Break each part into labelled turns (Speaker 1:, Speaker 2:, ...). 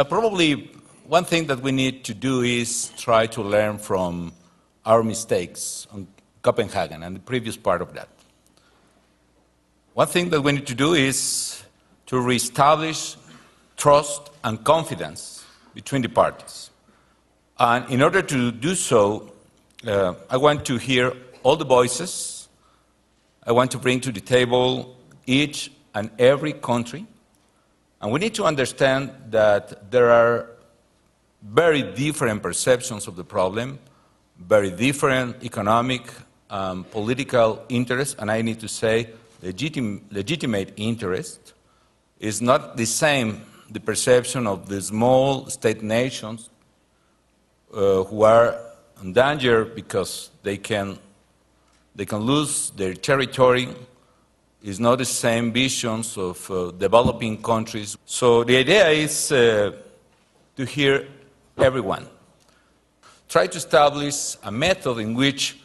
Speaker 1: Probably one thing that we need to do is try to learn from our mistakes on Copenhagen and the previous part of that. One thing that we need to do is to reestablish trust and confidence between the parties. And in order to do so, I want to hear all the voices. I want to bring to the table each and every country. And we need to understand that there are very different perceptions of the problem, very different economic, political interests, and I need to say legitimate interest. Is not the same, the perception of the small state nations who are in danger because they can lose their territory. Is not the same visions of developing countries. So the idea is to hear everyone. Try to establish a method in which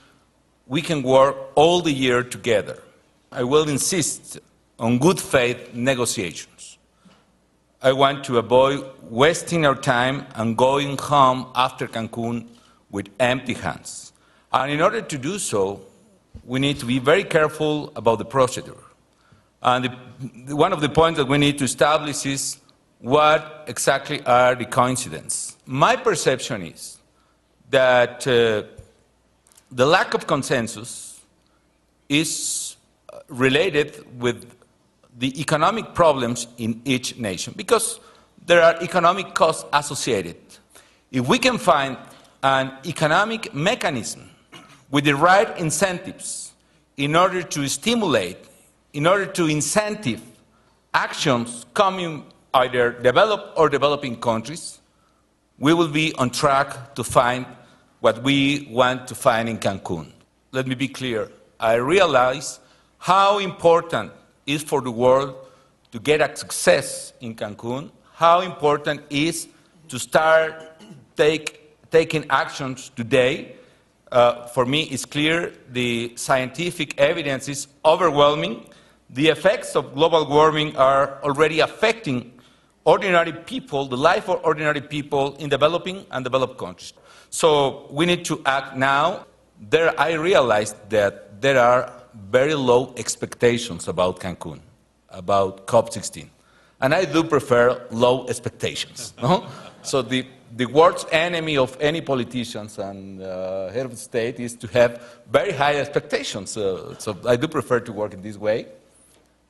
Speaker 1: we can work all the year together. I will insist on good faith negotiations. I want to avoid wasting our time and going home after Cancun with empty hands. And in order to do so, we need to be very careful about the procedure. And one of the points that we need to establish is what exactly are the coincidences. My perception is that the lack of consensus is related with the economic problems in each nation, because there are economic costs associated. If we can find an economic mechanism with the right incentives in order to stimulate, in order to incentive actions coming either developed or developing countries, we will be on track to find what we want to find in Cancun. Let me be clear. I realize how important it is for the world to get a success in Cancun, how important it is to start taking actions today. For me, it's clear the scientific evidence is overwhelming. The effects of global warming are already affecting ordinary people, the life of ordinary people in developing and developed countries. So we need to act now. I realized that there are very low expectations about Cancun, about COP16. And I do prefer low expectations. No? So the worst enemy of any politicians and head of state is to have very high expectations. So I do prefer to work in this way.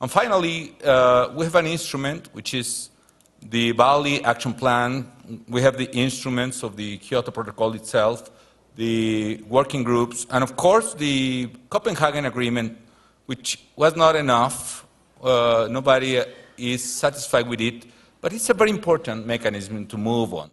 Speaker 1: And finally, we have an instrument, which is the Bali Action Plan. We have the instruments of the Kyoto Protocol itself, the working groups, and of course the Copenhagen Agreement, which was not enough. Nobody is satisfied with it, but it's a very important mechanism to move on.